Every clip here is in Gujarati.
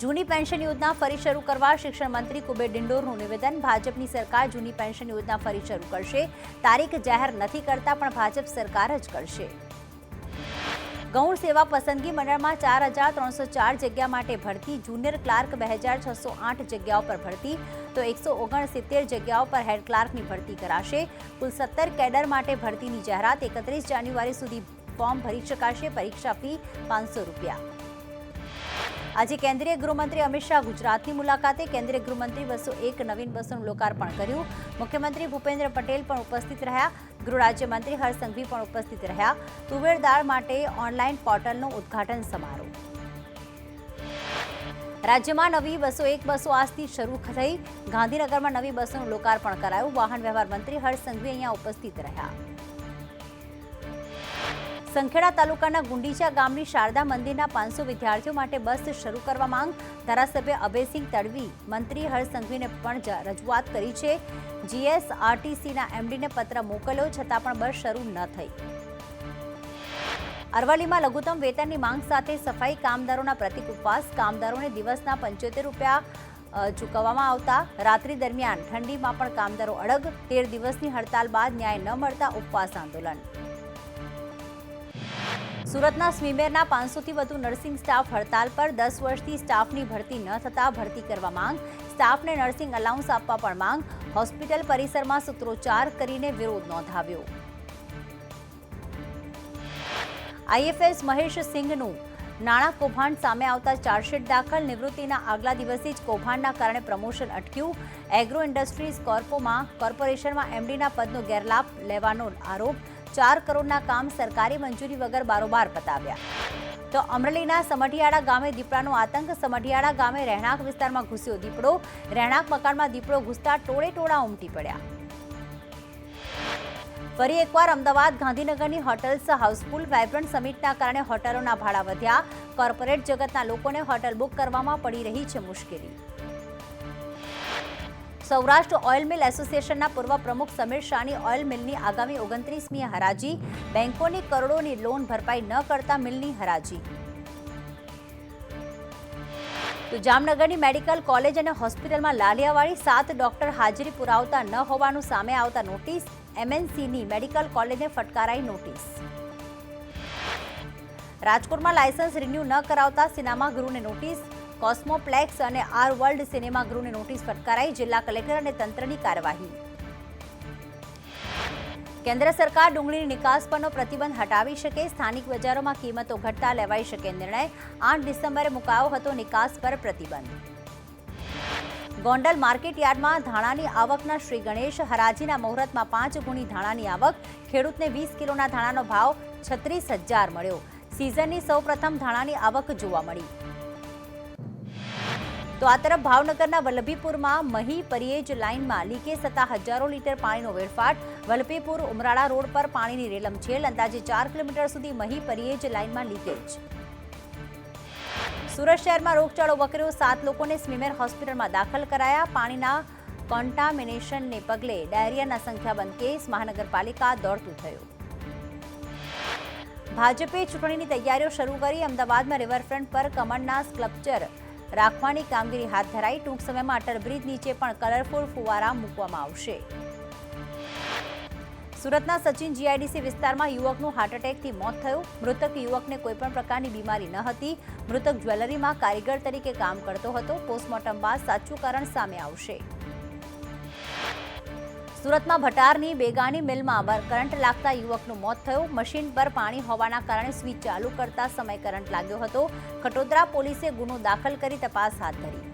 જૂની પેન્શન યોજના ફરી શરૂ કરવા શિક્ષણ મંત્રી કુબેર ડિંડોરનું નિવેદન। ભાજપની સરકાર જૂની પેન્શન યોજના ફરી શરૂ કરશે। તારીખ જાહેર નથી કરતા પણ ભાજપ સરકાર જ કરશે। ગૌણ સેવા પસંદગી મંડળમાં 4304 જગ્યા માટે ભરતી। જુનિયર ક્લાર્ક 2608 જગ્યાઓ પર ભરતી તો 169 જગ્યાઓ પર હેડ ક્લાર્કની ભરતી કરાશે। કુલ 17 કેડર માટે ભરતીની જાહેરાત। 31 જાન્યુઆરી સુધી ફોર્મ ભરી શકાશે। પરીક્ષા ફી ₹500। આજે કેન્દ્રીય ગૃહમંત્રી અમિત શાહ ગુજરાતની મુલાકાતે। કેન્દ્રીય ગૃહમંત્રી 201 નવીન બસોનું લોકાર્પણ કર્યું। મુખ્યમંત્રી ભૂપેન્દ્ર પટેલ પણ ઉપસ્થિત રહ્યા। ગૃહ રાજ્યમંત્રી હર્ષ સંઘવી પણ ઉપસ્થિત રહ્યા। તુવેર દાળ માટે ઓનલાઈન પોર્ટલનો ઉદ્ઘાટન સમારોહ। રાજ્યમાં નવી 201 બસો આજથી શરૂ થઈ। ગાંધીનગરમાં નવી બસોનું લોકાર્પણ કરાયું। વાહન વ્યવહાર મંત્રી હર્ષ સંઘવી અહીંયા ઉપસ્થિત રહ્યા। સંખેડા તાલુકાના ગુંડીચા ગામની શારદા મંદિરના 500 વિદ્યાર્થીઓ માટે બસ શરૂ કરવા માંગ। ધારાસભ્ય અભયસિંહ તડવી મંત્રી હર્ષ સંઘવીને પણ રજૂઆત કરી છે। જીએસઆરટીસીના એમડીને પત્ર મોકલ્યો છતાં પણ બસ શરૂ ન થઈ। અરવલ્લીમાં લઘુત્તમ વેતનની માંગ સાથે સફાઈ કામદારોના પ્રતિક ઉપવાસ। કામદારોને દિવસના ₹75 ચૂકવવામાં આવતા રાત્રિ દરમિયાન ઠંડીમાં પણ કામદારો અડગ। 13 દિવસની હડતાલ બાદ ન્યાય ન મળતા ઉપવાસ આંદોલન। સુરતના સ્મીમેરના 500થી વધુ નર્સિંગ સ્ટાફ હડતાલ પર। 10 વર્ષથી સ્ટાફની ભરતી ન થતા ભરતી કરવા માંગ। સ્ટાફને નર્સિંગ અલાઉન્સ આપવા પણ માંગ। હોસ્પિટલ પરિસરમાં સૂત્રોચ્ચાર કરીને વિરોધ નોંધાવ્યો। આઈએફએસ મહેશ સિંઘનું નાણાં કૌભાંડ સામે આવતા ચાર્જશીટ દાખલ। નિવૃત્તિના આગલા દિવસે જ કૌભાંડના કારણે પ્રમોશન અટક્યું। એગ્રો ઇન્ડસ્ટ્રીઝ કોર્પોરેશનમાં એમડીના પદનો ગેરલાભ લેવાનો આરોપ। 4 કરોડના કામ સરકારી મંજૂરી વગર બારોબાર પતાવ્યા। તો અમરેલીના સમઢિયાળા ગામે દીપડાનો આતંક। સમઢિયાળા ગામે રહેણાંક વિસ્તારમાં ઘૂસ્યો દીપડો। રહેણાંક મકાનમાં દીપડો ઘૂસતા ટોળે ઉમટી પડ્યા। ફરી એકવાર અમદાવાદ ગાંધીનગરની હોટલ્સ હાઉસફુલ। વાઇબ્રન્ટ સમિટના કારણે હોટલોના ભાડા વધ્યા। કોર્પોરેટ જગતના લોકોને હોટલ બુક કરવામાં પડી રહી છે મુશ્કેલી। સૌરાષ્ટ્ર ઓઇલ મિલ એસોસિએશનના પૂર્વ પ્રમુખ સમીર શાહની ઓઇલ મિલની આગામી 29મીએ હરાજી। બેંકોની કરોડોની લોન ભરપાઈ ન કરતા મિલની હરાજી। તો જામનગરની મેડિકલ કોલેજ અને હોસ્પિટલમાં લાલિયાવાડી 7 ડોક્ટર હાજરી પુરાવતા ન હોવાનું સામે આવતા નોટિસ। એમએનસીની મેડિકલ કોલેજને ફટકારાઈ નોટિસ। રાજકોટમાં લાયસન્સ રિન્યુ ન કરાવતા સિનેમાગૃહને નોટિસ। કોસ્મોપ્લેક્સ અને આર વર્લ્ડ સિનેમાગૃહને નોટિસ ફટકારાઈ। જિલ્લા કલેક્ટર અને તંત્રની કાર્યવાહી। કેન્દ્ર સરકાર ડુંગળીની નિકાસ પરનો પ્રતિબંધ હટાવી શકે। સ્થાનિક બજારોમાં કિંમતો ઘટતા લેવાઈ શકે નિર્ણય। 8 ડિસેમ્બરે મુકાયો હતો નિકાસ પર પ્રતિબંધ। ગોંડલ માર્કેટ યાર્ડમાં ધાણાની આવકના શ્રી ગણેશ। હરાજીના મુહૂર્તમાં 5 ગુણી ધાણાની આવક। ખેડૂતને 20 કિલોના ધાણાનો ભાવ 36,000 મળ્યો। સિઝનની સૌપ્રથમ ધાણાની આવક જોવા મળી। તો આ તરફ ભાવનગરના વલ્લભીપુરમાં મહી પરિયેજ લાઇનમાં લીકેજ થતા હજારો લીટર પાણીનો વેડફાટ। વલ્લભીપુર ઉમરાળા રોડ પર પાણીની રેલમછેલ। અંદાજે 4 કિલોમીટર સુધી મહી પરિયેજ લાઇનમાં લીકેજ। સુરત શહેરમાં રોગચાળો વકર્યો। 7 લોકોને સ્મીમેર હોસ્પિટલમાં દાખલ કરાયા। પાણીના કોન્ટામિનેશનને પગલે ડાયરિયાના સંખ્યાબંધ કેસ। મહાનગરપાલિકા દોડતું થયું। ભાજપે ચૂંટણીની તૈયારીઓ શરૂ કરી। અમદાવાદમાં રિવરફ્રન્ટ પર કમળના સ્કલ્પચર રાખવાની કામગીરી હાથ ધરાઈ। ટૂંક સમયમાં અટલ બ્રિજ નીચે પણ કલરફુલ ફુવારા મૂકવામાં આવશે। સુરતના સચિન જીઆઈડીસી વિસ્તારમાં યુવકનું હાર્ટ એટેકથી મોત થયું। મૃતક યુવકને કોઈપણ પ્રકારની બીમારી ન હતી। મૃતક જ્વેલરીમાં કારીગર તરીકે કામ કરતો હતો। પોસ્ટમોર્ટમ બાદ સાચું કારણ સામે આવશે। સુરતમાં ભટારની બેગાની મિલમાં કરંટ લાગતા યુવકનું મોત થયું। મશીન પર પાણી હોવાના કારણે સ્વિચ ચાલુ કરતા સમય કરંટ લાગ્યો હતો। ખટોદરા પોલીસે ગુનો દાખલ કરી તપાસ હાથ ધરી।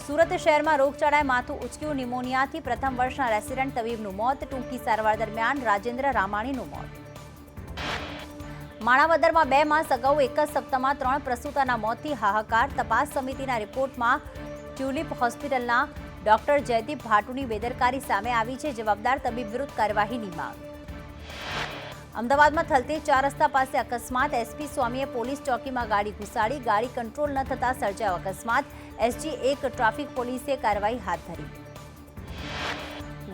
સુરત શહેરમાં રોગચાળાએ માથું ઉચક્યું। નિમોનિયાથી પ્રથમ વર્ષના રેસિડેન્ટ તબીબનું મોત। ટૂંકી સારવાર દરમિયાન રાજેન્દ્ર રામાણીનું મોત। માણાવદરમાં 2 માસ અગાઉ એક જ સપ્તાહમાં 3 પ્રસૂતાના મોતથી હાહાકાર। તપાસ સમિતિના રિપોર્ટમાં ટ્યુલિપ હોસ્પિટલના ડોક્ટર જયદીપ ભાટુની બેદરકારી સામે આવી છે। જવાબદાર તબીબ વિરુદ્ધ કાર્યવાહીની માંગ। અમદાવાદમાં થલતેજ 4 રસ્તા પાસે અકસ્માત। એસપી સ્વામીએ પોલીસ ચોકીમાં ગાડી ઘુસાડી। ગાડી કંટ્રોલ ન થતા સર્જાયો અકસ્માત। SG1 ટ્રાફિક પોલીસે કાર્યવાહી હાથ ધરી।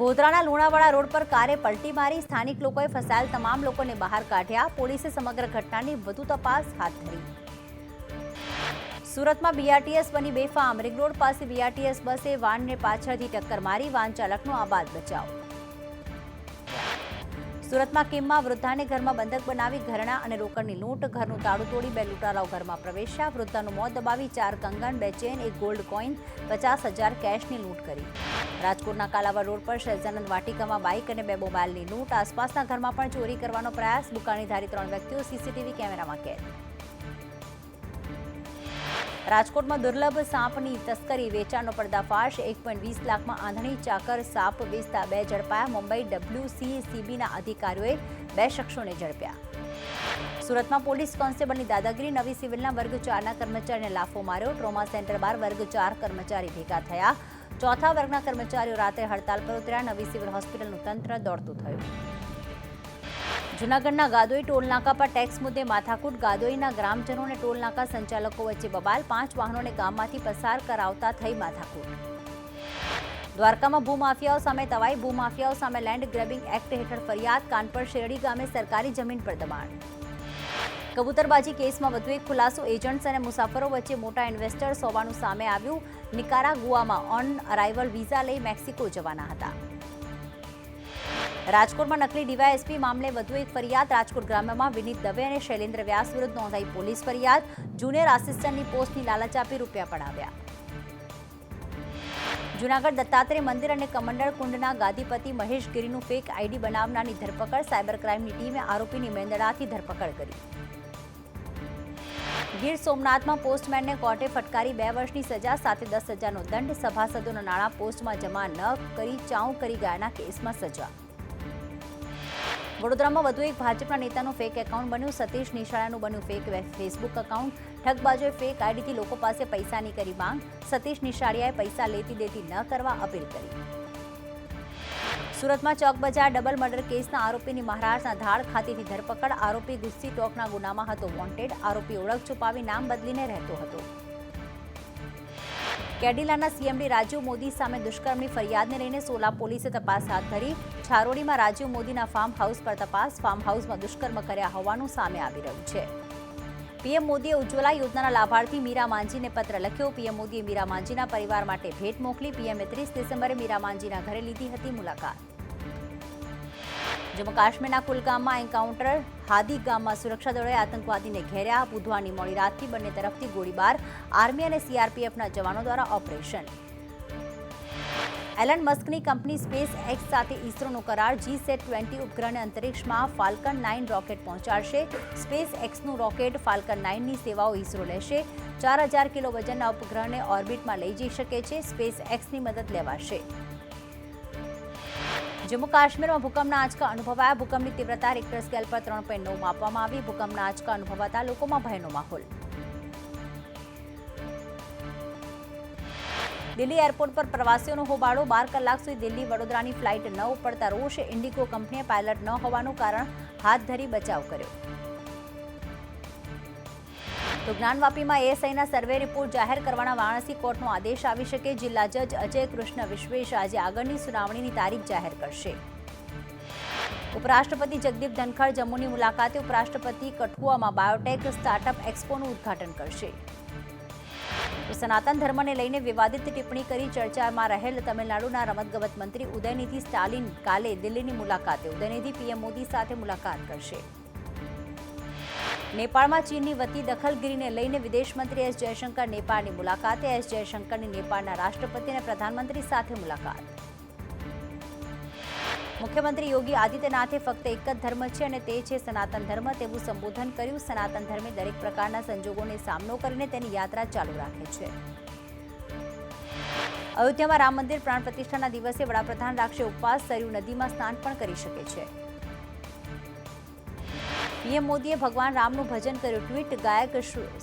ગોધરાના લુણાવાડા રોડ પર કારે પલટી મારી। સ્થાનિક લોકોએ ફસાયેલ તમામ લોકોને બહાર કાઢ્યા। પોલીસે સમગ્ર ઘટનાની વધુ તપાસ હાથ ધરી। સુરતમાં બીઆરટીએસ બની બેફામ. રિંગ રોડ પાસે બીઆરટીએસ બસે વાનને પાછળથી ટક્કર મારી. વાન ચાલકનો આબાદ બચાવ. સુરતમાં કિમમાં વૃદ્ધાને ઘરમાં બંધક બનાવી ઘરેણાં અને રોકડની લૂંટ. ઘરનું તાળું તોડી 2 લૂંટારાઓ ઘરમાં પ્રવેશ્યા. વૃદ્ધાનું મોત દબાવી 4 કંગન, 2 ચેન, 1 ગોલ્ડ કોઈન, 50,000 કેશની લૂંટ કરી. રાજકોટના કાલાવડ રોડ પર સહજાનંદ વાટિકામાં બાઇક અને 2 મોબાઈલની લૂંટ. આસપાસના ઘરમાં પણ ચોરી કરવાનો પ્રયાસ. દુકાનીધારી 3 વ્યક્તિઓ સીસીટીવી કેમેરામાં કેદ. રાજકોટમાં દુર્લભ સાપની તસ્કરી, વેચાણનો પર્દાફાશ. 1.20 લાખમાં આંધણી ચાકર સાપ વેચતા 2 ઝડપાયા. મુંબઈ WCCBના અધિકારીઓએ 2 શખ્સોને ઝડપ્યા. સુરતમાં પોલીસ કોન્સ્ટેબલની દાદાગીરી. નવી સિવિલના વર્ગ 4ના કર્મચારીને લાફો માર્યો. ટ્રોમા સેન્ટર બહાર વર્ગ 4 કર્મચારી ભેગા થયા. ચોથા વર્ગના કર્મચારીઓ રાત્રે હડતાલ પર ઉતર્યા. નવી સિવિલ હોસ્પિટલનું તંત્ર દોડતું થયું. જૂનાગઢના ગાદોઈ ટોલનાકા પર ટેક્સ મુદ્દે માથાકૂટ. ગાદોઈના ગ્રામજનો અને ટોલનાકા સંચાલકો વચ્ચે બબાલ. 5 વાહનોને ગામમાંથી પસાર કરાવતા થઈ માથાકૂટ. દ્વારકામાં ભૂમાફિયાઓ સામે તવાઈ. ભૂમાફિયાઓ સામે લેન્ડ ગ્રેબિંગ એક્ટ હેઠળ ફરિયાદ. કાનપર શેરડી ગામે સરકારી જમીન પર દબાણ. કબૂતરબાજી કેસમાં વધુ એક ખુલાસો. એજન્ટ્સ અને મુસાફરો વચ્ચે મોટા ઇન્વેસ્ટર્સ હોવાનું સામે આવ્યું. નિકારાગુઆમાં ઓન અરાઇવલ વિઝા લઈ મેક્સિકો જવાના હતા. રાજકોટમાં નકલી ડીવાયએસપી મામલે વધુ એક ફરિયાદ. રાજકોટ ગ્રામ્યમાં વિનીત દવે અને શૈલેન્દ્ર વ્યાસ વિરુદ્ધ નોંધાઈ પોલીસ ફરિયાદ. જુનિયર આસિસ્ટન્ટની પોસ્ટની લાલચ આપી રૂપિયા પડાવ્યા. જૂનાગઢ દત્તાત્રેય મંદિર અને કમંડળ કુંડના ગાદીપતિ મહેશ ગીરીનું ફેક આઈડી બનાવનારની ધરપકડ. સાયબર ક્રાઇમની ટીમે આરોપીની મેંદડાથી ધરપકડ કરી. ગીર સોમનાથમાં પોસ્ટમેનને કોર્ટે ફટકારી 2 વર્ષની સજા સાથે 10,000નો દંડ. સભાસદોના નાણાં પોસ્ટમાં જમા ન કરી ચાઉ કરી ગયાના કેસમાં સજા. વડોદરામાં વધુ એક ભાજપના નેતાનું ફેક એકાઉન્ટ બન્યું. સતીશ નિશાળાનું બન્યું ફેક ફેસબુક એકાઉન્ટ. ઠગબાજોએ ફેક આઈડીથી લોકો પાસે પૈસાની કરી માંગ. સતીશ નિશાળિયાએ પૈસા લેતી દેતી ન કરવા અપીલ કરી. સુરતમાં ચોક બજાર ડબલ મર્ડર કેસના આરોપીની મહારાષ્ટ્રના ધાડ ખાતેથી ધરપકડ. આરોપી ગુસ્સી ટોકના ગુનામાં હતો વોન્ટેડ. આરોપી ઓળખ છુપાવી નામ બદલીને રહેતો હતો. કેડિલાના સીએમડી રાજીવ મોદી સામે દુષ્કર્મની ફરિયાદને લઈને સોલા પોલીસે તપાસ હાથ ધરી. છારોડીમાં રાજીવ મોદીના ફાર્મ હાઉસ પર તપાસ. ફાર્મ હાઉસમાં દુષ્કર્મ કર્યા હોવાનું સામે આવી રહ્યું છે. પીએમ મોદીએ ઉજ્જવલા યોજનાના લાભાર્થી મીરા માંઝીને પત્ર લખ્યો. પીએમ મોદીએ મીરા માંઝીના પરિવાર માટે ભેટ મોકલી. પીએમએ 30 ડિસેમ્બરે મીરા માંઝીના ઘરે લીધી હતી મુલાકાત. જમ્મુ કાશ્મીરના કુલગામમાં એન્કાઉન્ટર. હાદી ગામમાં સુરક્ષા દળોએ આતંકવાદીને ઘેર્યા. બુધવારની મોડી રાતથી બંને તરફથી ગોળીબાર. આર્મી અને સીઆરપીએફના જવાનો દ્વારા ઓપરેશન. એલન મસ્કની કંપની સ્પેસ એક્સ સાથે ઇસરોનો કરાર. GSAT-20 ઉપગ્રહને અંતરિક્ષમાં ફાલ્કન 9 રોકેટ પહોંચાડશે. સ્પેસ એક્સનું રોકેટ ફાલ્કન 9ની સેવાઓ ઇસરો લેશે. 4,000 કિલો વજનના ઉપગ્રહને ઓર્બિટમાં લઈ જઈ શકે છે. સ્પેસ એક્સની મદદ લેવાશે. જમ્મુ કાશ્મીરમાં ભૂકંપના આંચકા અનુભવાયા. ભૂકંપની તીવ્રતા રિક્ટર સ્કેલ પર 3.9 માપવામાં આવી. ભૂકંપના આંચકા અનુભવાતા લોકોમાં ભયનો માહોલ. દિલ્હી એરપોર્ટ પર પ્રવાસીઓનો હોબાળો. 12 કલાક સુધી દિલ્હી વડોદરાની ફ્લાઇટ ન ઉપડતા રોષ. ઇન્ડિગો કંપનીએ પાયલટ ન હોવાનું કારણ હાથ ધરી બચાવ કર્યો. તો જ્ઞાનવાપીમાં એએસઆઈના સર્વે રિપોર્ટ જાહેર કરવાના વારાણસી કોર્ટનો આદેશ આવી શકે. જિલ્લા જજ અજય કૃષ્ણ વિશ્વેશ આજે આગળની સુનાવણીની તારીખ જાહેર કરશે. ઉપરાષ્ટ્રપતિ જગદીપ ધનખડ જમ્મુની મુલાકાતે. ઉપરાષ્ટ્રપતિ કઠુઆમાં બાયોટેક સ્ટાર્ટઅપ એક્સપોનું ઉદ્ઘાટન કરશે. તો સનાતન ધર્મને લઈને વિવાદિત ટિપ્પણી કરી ચર્ચામાં રહેલ તમિલનાડુના રમતગમત મંત્રી ઉદયનિધિ સ્ટાલિન કાલે દિલ્હીની મુલાકાતે. ઉદયનિધિ પીએમ મોદી સાથે મુલાકાત કરશે. નેપાળમાં ચીનની વધતી દખલગીરીને લઈને વિદેશમંત્રી એસ જયશંકર નેપાળની મુલાકાતે. એસ જયશંકરની નેપાળના રાષ્ટ્રપતિ અને પ્રધાનમંત્રી સાથે મુલાકાત. મુખ્યમંત્રી યોગી આદિત્યનાથે ફક્ત એક જ ધર્મ છે અને તે છે સનાતન ધર્મ તેવું સંબોધન કર્યું. સનાતન ધર્મે દરેક પ્રકારના સંજોગોને સામનો કરીને તેની યાત્રા ચાલુ રાખે છે. અયોધ્યામાં રામ મંદિર પ્રાણ પ્રતિષ્ઠાના દિવસે વડાપ્રધાન રાખશે ઉપવાસ. સરયુ નદીમાં સ્નાન પણ કરી શકે છે. પીએમ મોદીએ ભગવાન રામનું ભજન કર્યું. ટ્વીટ. ગાયક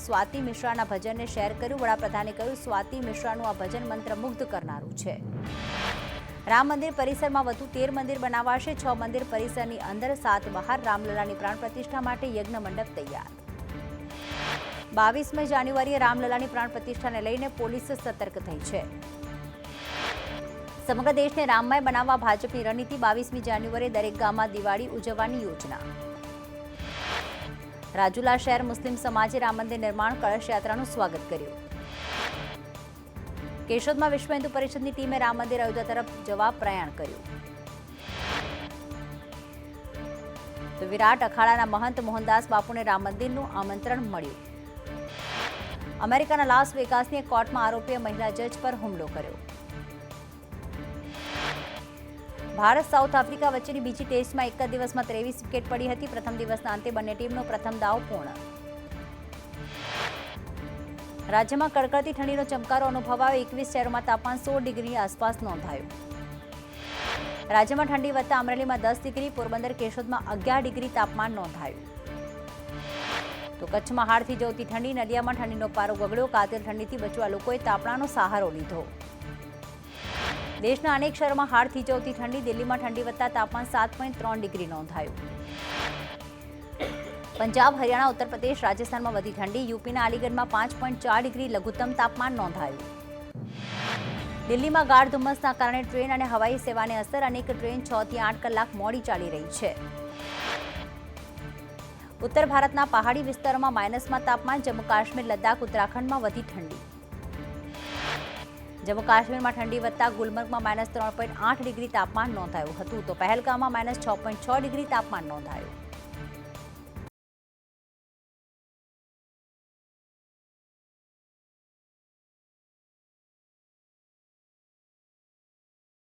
સ્વાતિ મિશ્રાના ભજનને શેર કર્યું. વડાપ્રધાને કહ્યું સ્વાતિ મિશ્રાનું આ ભજન મંત્રમુગ્ધ કરનારું છે. રામ મંદિર પરિસરમાં વધુ 13 મંદિર બનાવાશે. 6 મંદિર પરિસરની અંદર, 7 બહાર. રામલલાની પ્રાણ પ્રતિષ્ઠા માટે યજ્ઞ મંડપ તૈયાર. 22મી જાન્યુઆરીએ રામલલાની પ્રાણ પ્રતિષ્ઠાને લઈને પોલીસ સતર્ક થઈ છે. સમગ્ર દેશને રામમય બનાવવા ભાજપની રણનીતિ. 22મી જાન્યુઆરીએ દરેક ગામમાં દિવાળી ઉજવવાની યોજના. રાજુલા શહેર મુસ્લિમ સમાજે રામ મંદિર નિર્માણ કળશ યાત્રાનું સ્વાગત કર્યું. કેશોદમાં વિશ્વ હિન્દુ પરિષદની ટીમે રામ મંદિર અયોધ્યા તરફ જવા પ્રયાણ કર્યું. તો વિરાટ અખાડાના મહંત મોહનદાસ બાપુને રામ મંદિરનું આમંત્રણ મળ્યું. અમેરિકાના લાસ વેગાસની એક કોર્ટમાં આરોપીએ મહિલા જજ પર હુમલો કર્યો. ભારત સાઉથ આફ્રિકા વચ્ચેની બીજી ટેસ્ટમાં એક જ દિવસમાં 23 વિકેટ પડી હતી. પ્રથમ દિવસના અંતે બંને ટીમનો પ્રથમ દાવ પૂર્ણ. રાજ્યમાં કડકડતી ઠંડીનો ચમકારો અનુભવાયો. 21 શહેરોમાં તાપમાન 16 ડિગ્રીની આસપાસ નોંધાયું. રાજ્યમાં ઠંડી વધતા અમરેલીમાં 10 ડિગ્રી, પોરબંદર કેશોદમાં 11 ડિગ્રી તાપમાન નોંધાયું. તો કચ્છમાં હાડ થીજવતી ઠંડી, નલિયામાં ઠંડીનો પારો ગગડ્યો. કાતિલ ઠંડીથી બચવા લોકોએ તાપણાનો સહારો લીધો. દેશના અનેક શહેરોમાં હાડ થીજવતી ઠંડી, દિલ્હીમાં ઠંડી વધતા તાપમાન 7.3 ડિગ્રી નોંધાયું. પંજાબ, હરિયાણા, ઉત્તર પ્રદેશ, રાજસ્થાનમાં વધી ઠંડી. યુપીના અલીગઢમાં 5.4 ડિગ્રી લઘુત્તમ તાપમાન નોંધાયું. દિલ્હીમાં ગાઢ ધુમ્મસના કારણે ટ્રેન અને હવાઈ સેવાને અસર. અનેક ટ્રેન 6 થી 8 કલાક મોડી ચાલી રહી છે. ઉત્તર ભારતના પહાડી વિસ્તારોમાં માઇનસમાં તાપમાન. જમ્મુ કાશ્મીર, લદ્દાખ, ઉત્તરાખંડમાં વધી ઠંડી. જમ્મુ કાશ્મીરમાં ઠંડી વધતા ગુલમર્ગમાં -3.8 ડિગ્રી તાપમાન નોંધાયું હતું. તો પહેલગામમાં -6.6 ડિગ્રી તાપમાન નોંધાયું.